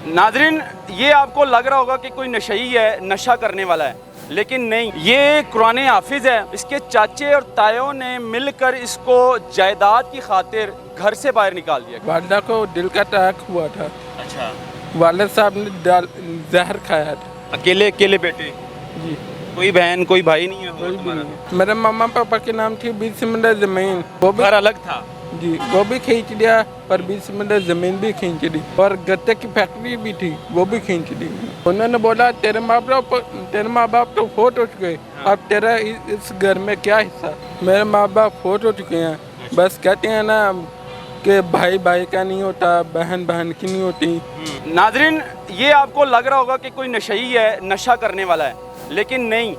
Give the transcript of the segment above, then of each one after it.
नाजरीन, ये आपको लग रहा होगा कि कोई नशई है, नशा करने वाला है, लेकिन नहीं, ये कुरान हाफिज है। इसके चाचे और तायों ने मिलकर इसको जायदाद की खातिर घर से बाहर निकाल दिया। वालदा को दिल का अटैक हुआ था। अच्छा, वालिद साहब ने जहर खाया था। अकेले अकेले बेटे? जी, कोई बहन कोई भाई नहीं है? कोई भी तुम्हारा? नहीं। मेरे मामा पापा के नाम थी 20 मिनट ज़मीन, वो भी घर अलग था? जी, वो भी खींच दिया, पर 20 मिनट ज़मीन भी खींच दी, और गत्ते की फैक्ट्री भी थी, वो भी खींच दी। उन्होंने बोला तेरे माँ बाप तो फोट हो चुके, अब तेरा इस घर में क्या हिस्सा। मेरे माँ बाप फोट हो चुके हैं, बस कहते हैं ना कि भाई भाई का नहीं होता, बहन बहन की नहीं होती। नाजरीन, ये आपको लग रहा होगा कि कोई नशई है, नशा करने वाला है, लेकिन नहीं,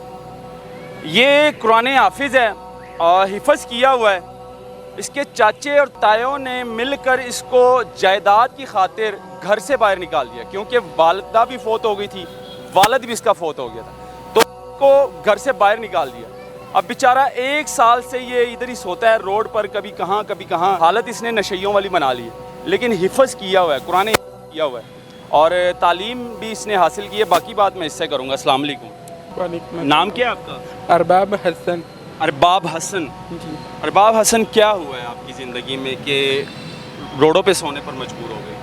ये कुरान हाफिज है और हिफज किया हुआ है। इसके चाचे और तायों ने मिलकर इसको जायदाद की खातिर घर से बाहर निकाल दिया, क्योंकि वालिदा भी फौत हो गई थी, वालिद भी इसका फौत हो गया था, तो उसको घर से बाहर निकाल दिया। अब बेचारा 1 साल से ये इधर ही सोता है रोड पर, कभी कहाँ। हालत इसने नशइयों वाली बना ली है, लेकिन हिफज किया हुआ है, कुरान किया हुआ है, और तालीम भी इसने हासिल की है। बाकी बात मैं इससे करूँगा। अस्सलाम वालेकुम। नाम क्या है आपका? अरबाब हसन। अरबाब हसन जी, अरबाब हसन, क्या हुआ है आपकी ज़िंदगी में कि रोडों पे सोने पर मजबूर हो गए?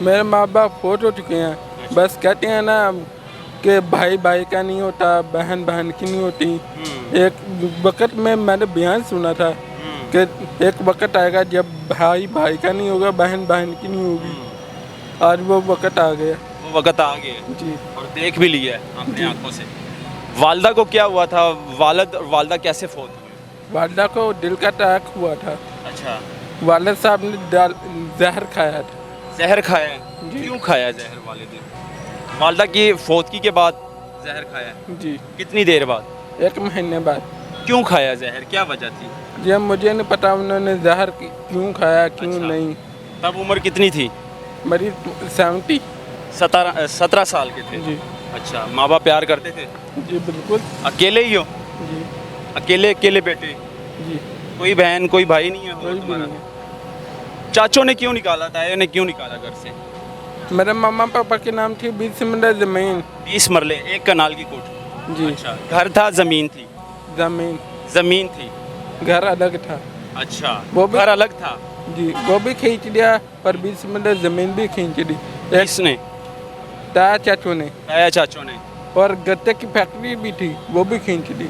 मेरे माँ बाप फोट हो चुके हैं, बस कहते हैं ना कि भाई भाई का नहीं होता, बहन बहन की नहीं होती। एक वक्त में मैंने बयान सुना था कि एक वक्त आएगा जब भाई भाई का नहीं होगा, बहन बहन की नहीं होगी। आज वो वक्त आ गया। वो वक़्त आ गया जी, और देख भी लिया है अपनी आंखों से। वालदा को क्या हुआ था? वालिद और वालदा कैसे फौत हुए? वालदा को दिल का अटैक हुआ था। अच्छा, वालिद साहब ने जहर खाया था। जहर खाया है? जी। क्यों खाया जहर वालिद ने? वालदा की फौतगी के बाद जहर खाया? जी, कितनी देर बाद? 1 महीने बाद। क्यों खाया जहर, क्या वजह थी? ये मुझे नहीं पता उन्होंने जहर क्यों खाया, क्यों अच्छा। नहीं। तब उम्र कितनी थी? मेरी 70। 17 साल के थे? जी, अच्छा, माँ बाप प्यार करते थे? जी बिल्कुल। अकेले ही हो? जी, अकेले अकेले बेटे? जी, कोई बहन कोई भाई नहीं है? कोई भी तुम्हारा? नहीं। चाचों ने क्यों निकाला था, ने क्यों निकाला घर से? मेरे मामा पापा के नाम थी 20 मिनट ज़मीन। 20 मरले, 1 कनाल की कोठी? जी, अच्छा, घर था, ज़मीन थी? ज़मीन, ज़मीन थी। घर अलग था। अच्छा, वो भी- घर अलग था? जी, वो भी खींच दिया, पर 20 मिनट ज़मीन भी खींच दी। एक किसने? ताया चाचू ने, ताया चाचों ने? और गत्ते की फैक्ट्री भी थी, वो भी खींच दी।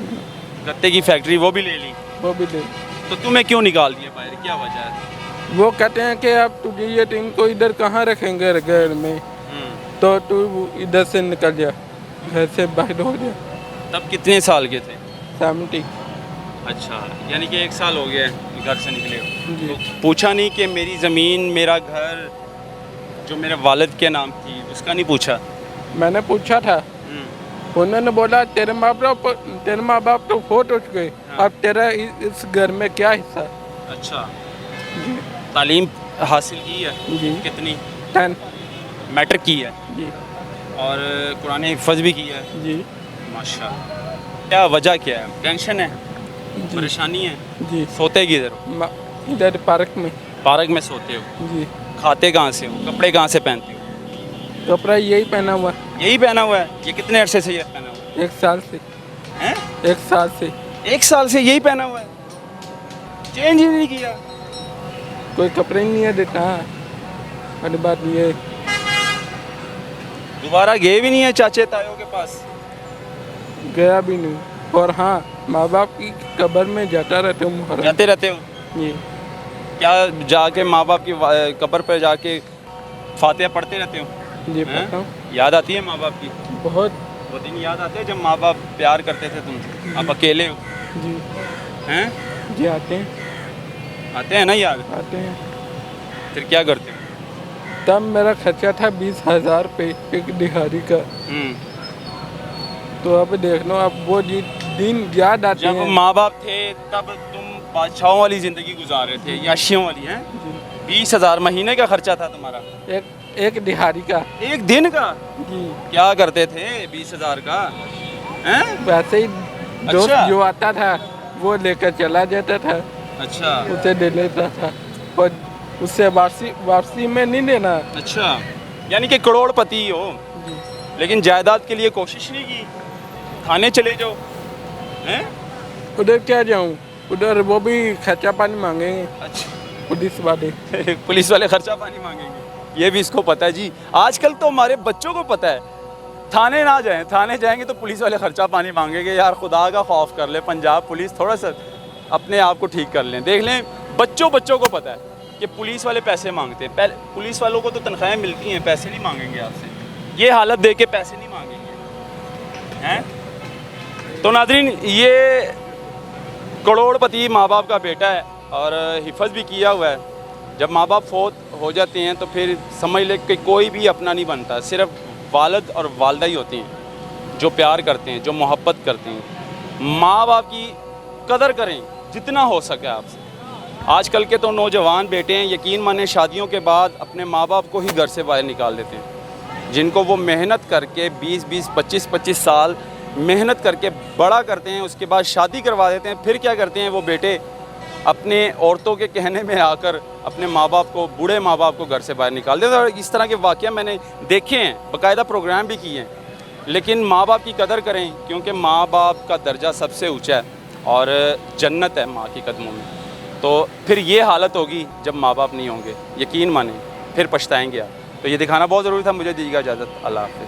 गत्ते की फैक्ट्री वो भी ले ली? वो भी दे। तो तुम्हें क्यों निकाल दिया बाहर, क्या वजह है? वो कहते हैं कि अब तुझे ये टीम को इधर कहाँ रखेंगे घर में, तो तू इधर से निकल जा, घर से बाहर हो जा। तब कितने साल के थे? 70। अच्छा, यानी कि 1 साल हो गया है घर से निकले हो। जी, तो पूछा नहीं कि मेरी ज़मीन, मेरा घर जो मेरे वालिद के नाम थी, उसका नहीं पूछा? मैंने पूछा था, उन्होंने बोला तेरे माँ बाप तो फोट हो चुके, अब तेरा इस घर में क्या हिस्सा। अच्छा, जी, तालीम हासिल की है? जी, कितनी? 10। मैटर की है? जी, और कुरान हिफ़्ज़ भी किया है? जी, माशाअल्लाह। क्या वजह क्या है? टेंशन है? जी, परेशानी है? जी, सोते किधर हो? इधर पार्क में। पार्क में सोते हो? जी, खाते कहाँ से हो? कपड़े कहाँ से पहनते हो? कपड़ा यही पहना हुआ, यही पहना हुआ है? ये कितने अरसे से ये पहना हुआ 1 साल से। है? 1 साल से 1 साल से यही पहना हुआ है? चेंज ही नहीं किया? कोई कपड़े नहीं है देता। बड़ी बात ये, दोबारा गए भी नहीं है चाचे तायों के पास? गया भी नहीं। और हाँ, माँ बाप की कब्र में जाता रहता हूँ मुहर्रम। जाते रहते हो? जी, क्या जाके माँ बाप की कब्र पर जाके फातिहा पढ़ते रहते हो? जी हैं? पढ़ता हूँ। याद आती है माँ बाप की? बहुत। वो दिन याद आते हैं जब माँ बाप प्यार करते थे तुमसे, अब अकेले हो? जी, हैं? जी आते हैं, आते हैं ना याद? आते हैं। फिर क्या करते हो? तब मेरा खर्चा था 20,000 पे एक दिहाड़ी का। तो अब देख लो, अब वो दिन याद आते जब हैं। माँ बाप थे तब तुम बादशाहों वाली ज़िंदगी गुजार रहे थे, याशियों वाली? हैं? जी, 20,000 महीने का खर्चा था तुम्हारा? एक दिहाड़ी का। एक दिन का? जी, क्या करते थे 20,000 का? हैं? वैसे ही दोस्त अच्छा। जो आता था वो लेकर चला जाता था, अच्छा, उसे दे लेता था। और उससे वापसी में नहीं लेना। अच्छा, यानी कि करोड़पति हो लेकिन जायदाद के लिए कोशिश नहीं की, थाने चले जाओ हैं? उधर क्या जाऊँ, उधर वो भी खर्चा पानी मांगेंगे अच्छा पुलिस वाले। पुलिस वाले खर्चा पानी मांगेंगे, ये भी इसको पता है जी। आजकल तो हमारे बच्चों को पता है, थाने ना जाएं, थाने जाएंगे तो पुलिस वाले खर्चा पानी मांगेंगे। यार खुदा का खौफ कर ले पंजाब पुलिस, थोड़ा सा अपने आप को ठीक कर लें। देख लें बच्चों को पता है कि पुलिस वाले पैसे मांगते हैं। पहले पुलिस वालों को तो तनख्वाहें मिलती हैं, पैसे नहीं मांगेंगे आपसे, ये हालत देख के पैसे नहीं मांगेंगे हैं। तो नाज़रीन, ये करोड़पति माँ बाप का बेटा है और हिफज भी किया हुआ है। जब माँ बाप फौत हो जाते हैं तो फिर समझ ले कि कोई भी अपना नहीं बनता, सिर्फ वालिद और वालदा ही होती हैं जो प्यार करते हैं, जो मोहब्बत करते हैं। माँ बाप की कदर करें जितना हो सके आपसे। आजकल के तो नौजवान बेटे हैं, यकीन माने शादियों के बाद अपने माँ बाप को ही घर से बाहर निकाल देते हैं, जिनको वो मेहनत करके 20-20, 25-25 साल मेहनत करके बड़ा करते हैं, उसके बाद शादी करवा देते हैं। फिर क्या करते हैं वो बेटे, अपने औरतों के कहने में आकर अपने माँ बाप को, बूढ़े माँ बाप को घर से बाहर निकाल देते हैं। और इस तरह के वाक़या मैंने देखे हैं, बाकायदा प्रोग्राम भी किए हैं। लेकिन माँ बाप की कदर करें, क्योंकि माँ बाप का दर्जा सबसे ऊँचा है और जन्नत है माँ के कदमों में। तो फिर ये हालत होगी जब माँ बाप नहीं होंगे, यकीन माने फिर पछताएंगे आप। तो ये दिखाना बहुत ज़रूरी था। मुझे दीजिएगा इजाज़त, अल्लाह हाफ़िज़।